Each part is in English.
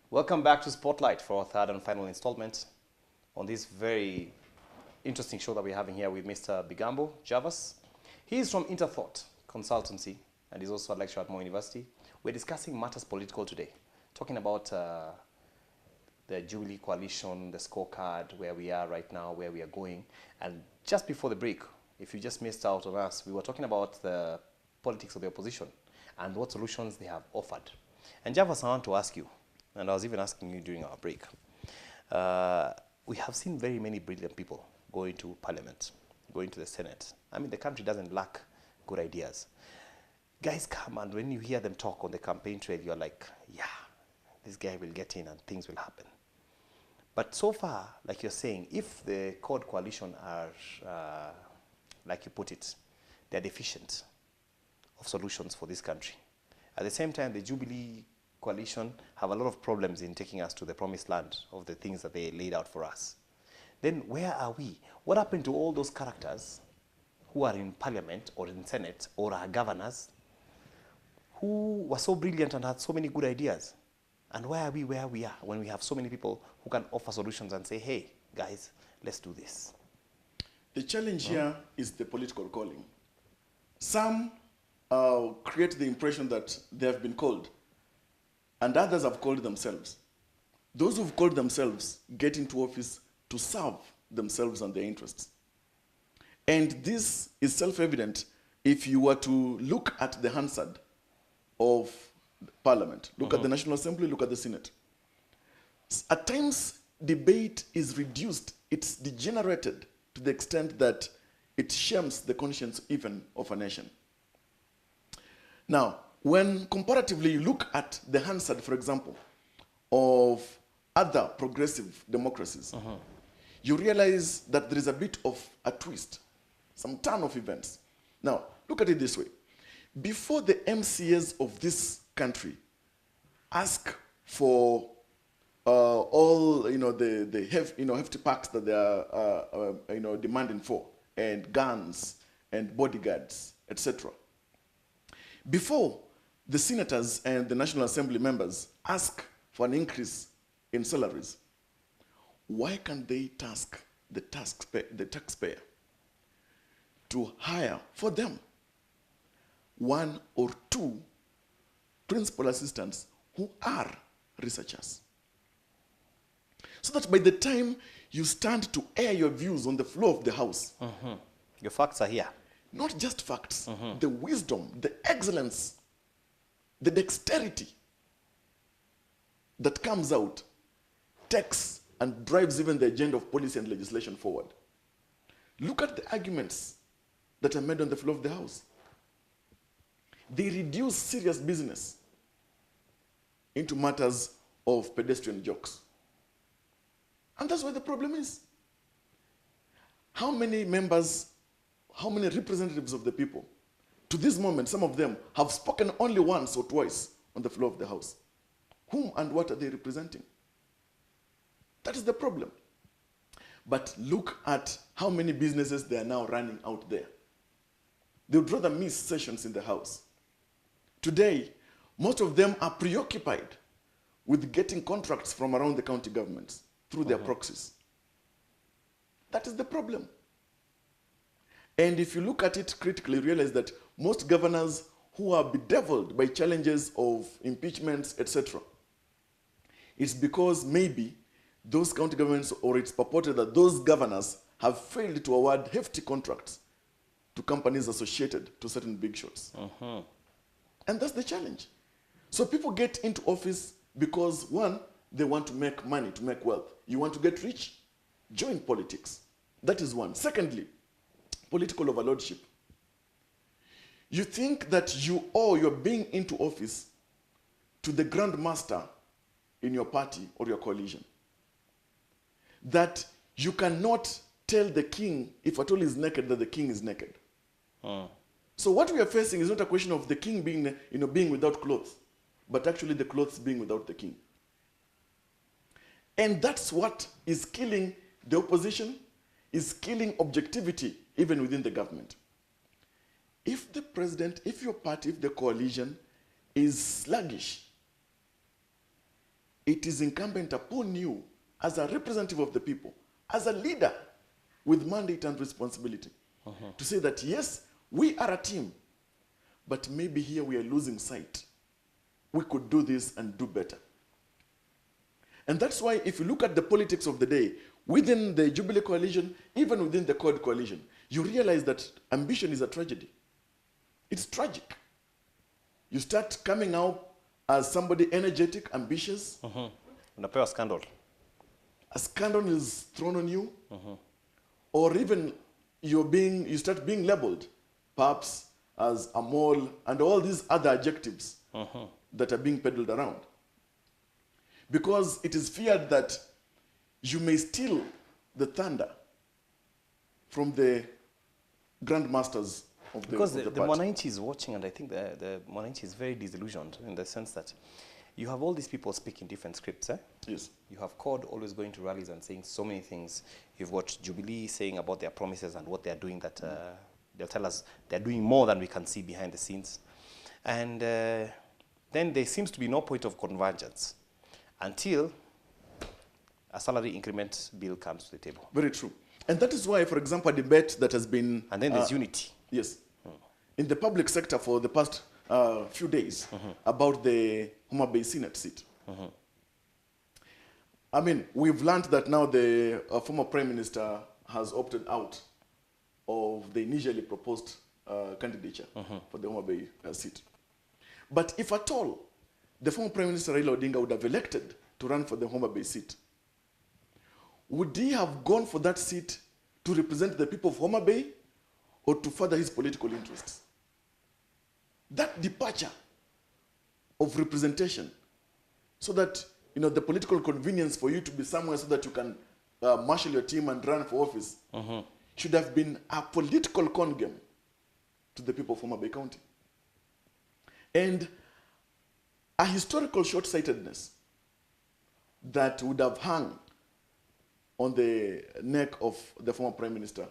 Welcome back to Spotlight for our third and final installment on this very interesting show that we're having here with Mr. Bigambo Javas. He is from Interthought Consultancy and he's also a lecturer at Moore University. We're discussing matters political today, talking about the Jubilee coalition, the scorecard, where we are right now, where we are going. And just before the break, if you just missed out on us, we were talking about the politics of the opposition and what solutions they have offered. And Javas, I want to ask you, and I was even asking you during our break, we have seen very many brilliant people going to parliament, going to the Senate. I mean, the country doesn't lack good ideas. Guys come, and when you hear them talk on the campaign trail, you're like, yeah, this guy will get in and things will happen. But so far, like you're saying, if the Code coalition are, like you put it, they're deficient of solutions for this country. At the same time, the Jubilee coalition have a lot of problems in taking us to the promised land of the things that they laid out for us. Then where are we? What happened to all those characters who are in parliament or in Senate or are governors who were so brilliant and had so many good ideas? And why are we where we are when we have so many people who can offer solutions and say, hey, guys, let's do this? The challenge here is the political calling. Some create the impression that they have been called, and others have called themselves. Those who've called themselves get into office to serve themselves and their interests. And this is self-evident if you were to look at the Hansard of Parliament. Look at the National Assembly, look at the Senate. At times, debate is reduced, it's degenerated to the extent that it shames the conscience even of a nation. Now, when comparatively you look at the Hansard, for example, of other progressive democracies, you realize that there is a bit of a twist, some turn of events. Now, look at it this way. Before the MCAs of this country ask for all the hefty packs that they are demanding for, and guns and bodyguards, etc. Before the senators and the National Assembly members ask for an increase in salaries, why can't they task the taxpayer to hire for them one or two principal assistants who are researchers? So that by the time you stand to air your views on the floor of the House, Your facts are here. not just facts, the wisdom, the excellence, the dexterity that comes out takes and drives even the agenda of policy and legislation forward. Look at the arguments that are made on the floor of the House. They reduce serious business into matters of pedestrian jokes. And that's where the problem is. How many members, how many representatives of the people, to this moment, some of them have spoken only once or twice on the floor of the House? Whom and what are they representing? That is the problem. But look at how many businesses they are now running out there. They would rather miss sessions in the House. Today, most of them are preoccupied with getting contracts from around the county governments through their proxies. That is the problem. And if you look at it critically, realize that most governors who are bedeviled by challenges of impeachments, etc., it's because maybe those county governments, or it's purported that those governors have failed to award hefty contracts to companies associated to certain big shots. And that's the challenge. So people get into office because, one, they want to make money, to make wealth. You want to get rich? Join politics. That is one. Secondly, political overlordship. You think that you owe your being into office to the grand master in your party or your coalition. That you cannot tell the king, if at all is naked, that the king is naked. So what we are facing is not a question of the king being without clothes, but actually the clothes being without the king. And that's what is killing the opposition, is killing objectivity even within the government. If the president, if your party, if the coalition is sluggish, it is incumbent upon you as a representative of the people, as a leader with mandate and responsibility, to say that, yes, we are a team, but maybe here we are losing sight. We could do this and do better. And that's why if you look at the politics of the day, within the Jubilee coalition, even within the CORD coalition, you realize that ambition is a tragedy. It's tragic. You start coming out as somebody energetic, ambitious. Unapewa scandal. A scandal is thrown on you. Or even you start being labeled, perhaps as a mole, and all these other adjectives that are being peddled around. Because it is feared that you may steal the thunder from the grandmasters of the Because of the party. Mwananchi is watching, and I think the Mwananchi is very disillusioned in the sense that you have all these people speaking different scripts. Yes. You have CORD always going to rallies and saying so many things. You've watched Jubilee saying about their promises and what they're doing, that they'll tell us they're doing more than we can see behind the scenes. And then there seems to be no point of convergence until a salary increment bill comes to the table. Very true. And that is why, for example, a debate that has been... And then there's unity. Yes. In the public sector for the past few days about the Homa Bay Senate seat. I mean, we've learned that now the former Prime Minister has opted out of the initially proposed candidature for the Homa Bay seat. But if at all, the former Prime Minister Raila Odinga would have elected to run for the Homa Bay seat, would he have gone for that seat to represent the people of Homa Bay or to further his political interests? That departure of representation, so that the political convenience for you to be somewhere so that you can marshal your team and run for office, should have been a political con game to the people of Homa Bay County. And a historical short-sightedness that would have hung on the neck of the former Prime Minister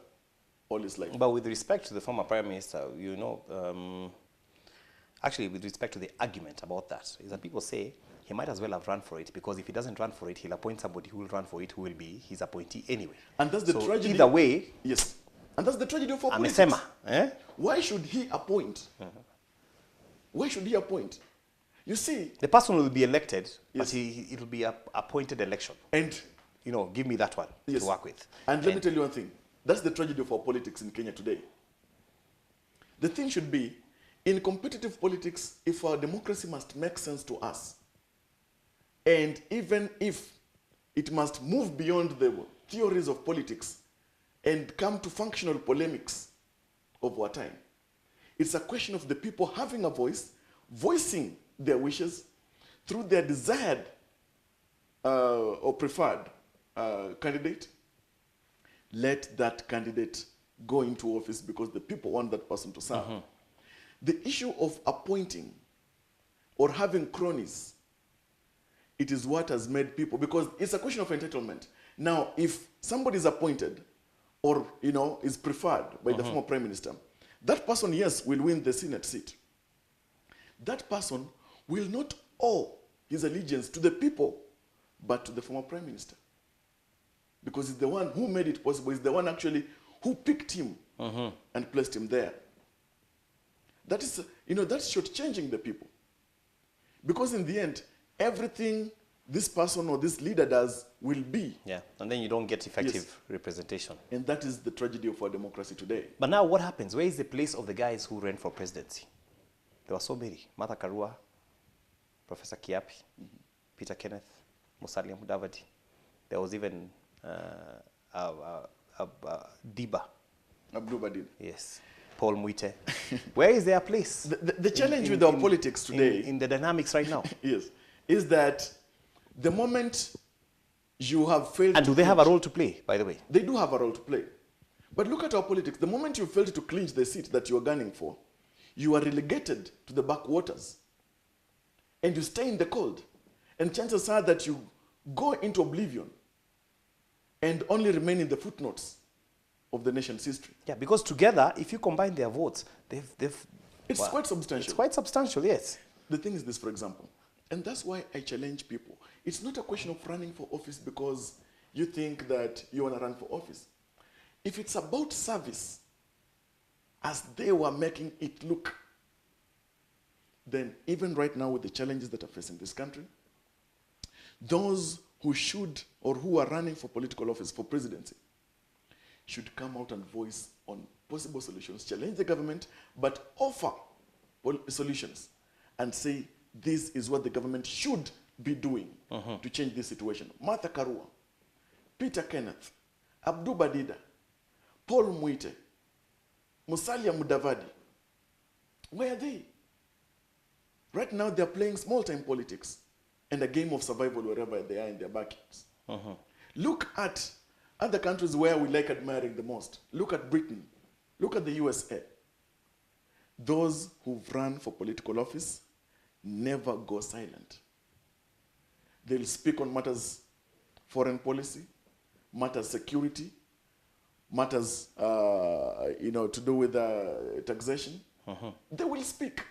all his life. But with respect to the former Prime Minister, actually with respect to the argument about that, is that people say he might as well have run for it, because if he doesn't run for it, he'll appoint somebody who will run for it, who will be his appointee anyway. And that's the tragedy. Either way, yes. And that's the tragedy of our politics. amesema, Why should he appoint? Why should he appoint? You see, the person will be elected, yes, but it will be a appointed election. And give me that one yes, to work with. And let me tell you one thing. That's the tragedy of our politics in Kenya today. The thing should be, in competitive politics, if our democracy must make sense to us, and even if it must move beyond the theories of politics and come to functional polemics of our time, it's a question of the people having a voice, voicing their wishes through their desired or preferred candidate. Let that candidate go into office because the people want that person to serve. The issue of appointing or having cronies, it is what has made people, because it's a question of entitlement. Now, if somebody is appointed or is preferred by the former Prime Minister, that person, yes, will win the Senate seat. That person will not owe his allegiance to the people, but to the former Prime Minister. Because he's the one who made it possible. He's the one actually who picked him and placed him there. That is, that's shortchanging the people. Because in the end, everything this person or this leader does will be. Yeah, and then you don't get effective representation. And that is the tragedy of our democracy today. But now what happens? Where is the place of the guys who ran for presidency? There were so many. Martha Karua, Professor Kiapi, Peter Kenneth, Musalia Mudavadi. There was even Diba. Abdul. Yes. Paul Muite. Where is their place? The challenge with our politics today, in the dynamics right now, yes, is that the moment you have failed and do they have a role to play, by the way? They do have a role to play. But look at our politics. The moment you failed to clinch the seat that you are gunning for, you are relegated to the backwaters. And you stay in the cold. And chances are that you go into oblivion and only remain in the footnotes of the nation's history. Yeah, because together, if you combine their votes, it's quite substantial. It's quite substantial, yes. The thing is this, for example. And that's why I challenge people. It's not a question of running for office because you think that you want to run for office. If it's about service, as they were making it look, then even right now with the challenges that are facing this country, those who should or who are running for political office, for presidency, should come out and voice on possible solutions, challenge the government, but offer solutions and say, this is what the government should be doing to change this situation. Martha Karua, Peter Kenneth, Abdu Badida, Paul Muite, Musalia Mudavadi, where are they? Right now they're playing small-time politics and a game of survival wherever they are in their backyards. Look at other countries where we like admiring the most. Look at Britain. Look at the USA. Those who've run for political office never go silent. They'll speak on matters foreign policy, matters security, matters to do with taxation. They will speak,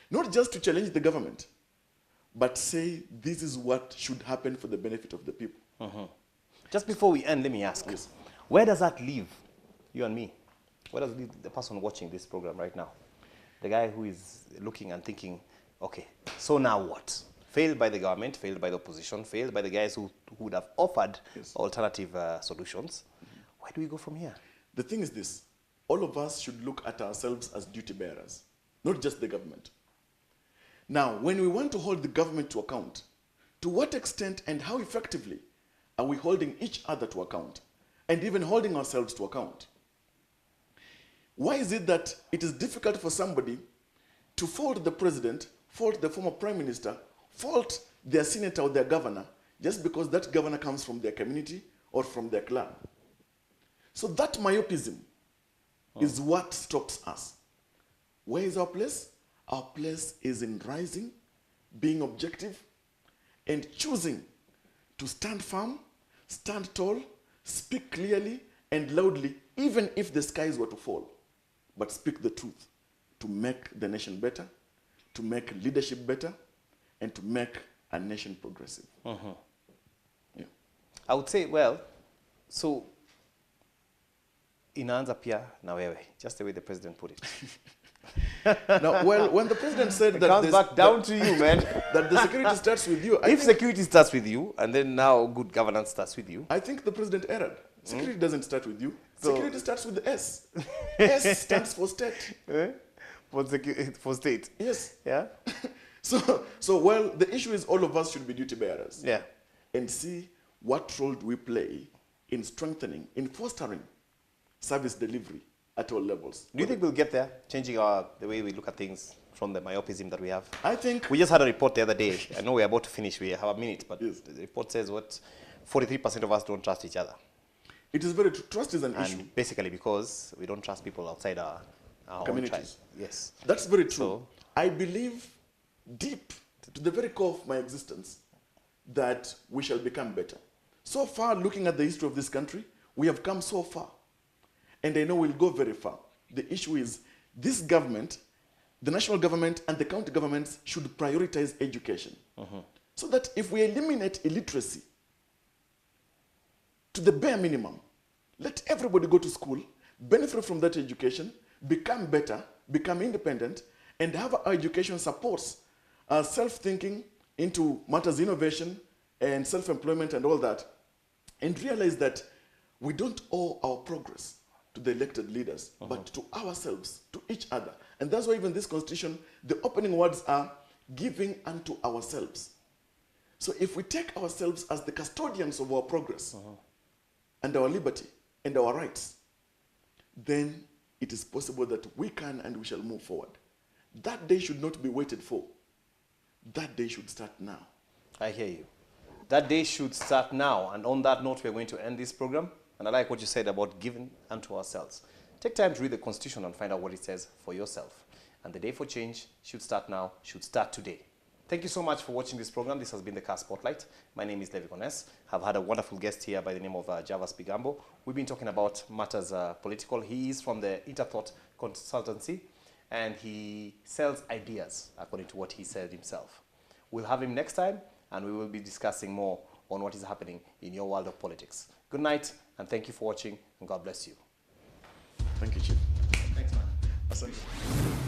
not just to challenge the government, but say this is what should happen for the benefit of the people. Just before we end, let me ask, Yes. where does that leave you and me? Where does it leave the person watching this program right now? The guy who is looking and thinking, okay, so now what? Failed by the government, failed by the opposition, failed by the guys who would have offered alternative solutions. Where do we go from here? The thing is this, all of us should look at ourselves as duty bearers, not just the government. Now, when we want to hold the government to account, to what extent and how effectively are we holding each other to account, and even holding ourselves to account? Why is it that it is difficult for somebody to fault the president, fault the former prime minister, fault their senator or their governor, just because that governor comes from their community or from their clan? So that myopism is what stops us. Where is our place? Our place is in rising, being objective, and choosing to stand firm, stand tall, speak clearly and loudly, even if the skies were to fall. But speak the truth to make the nation better, to make leadership better, and to make a nation progressive. Yeah. I would say, well, so inaanza pia na wewe, just the way the president put it. Now, well, when the president said It that comes back down to you, man. that the security starts with you, If security starts with you, and then now good governance starts with you. I think the president erred. Security doesn't start with you. So- Security starts with the S. S stands for state. For state. Yes. Yeah? So well, the issue is all of us should be duty bearers. Yeah. And see what role do we play in strengthening, in fostering service delivery at all levels. Do you think we'll get there, changing the way we look at things from the myopism that we have? I think We just had a report the other day. I know we're about to finish. We have a minute, but Yes. the report says what 43% of us don't trust each other. it is very true. Trust is an issue. And basically because we don't trust people outside our own Communities. tribe. Yes. That's very true. So- I believe deep to the very core of my existence that we shall become better. So far, looking at the history of this country, we have come so far. And I know we'll go very far. The issue is this government, the national government and the county governments should prioritize education. So that if we eliminate illiteracy to the bare minimum, let everybody go to school, benefit from that education, become better, become independent, and have our education supports self-thinking into matters innovation and self-employment and all that, and realize that we don't owe our progress to the elected leaders, but to ourselves, to each other. And that's why even this constitution, the opening words are giving unto ourselves. So if we take ourselves as the custodians of our progress and our liberty and our rights, then it is possible that we can and we shall move forward. That day should not be waited for. That day should start now. I hear you. That day should start now. And on that note, we're going to end this program. And I like what you said about giving unto ourselves. Take time to read the Constitution and find out what it says for yourself. And the day for change should start now, should start today. Thank you so much for watching this program. This has been the KASS Spotlight. My name is Levi Gones. I've had a wonderful guest here by the name of Javas Bigambo. We've been talking about matters political. He is from the Interthought Consultancy, and he sells ideas, according to what he said himself. We'll have him next time, and we will be discussing more on what is happening in your world of politics. Good night, and thank you for watching, and God bless you. Thank you, Chief. Thanks, man. Asante.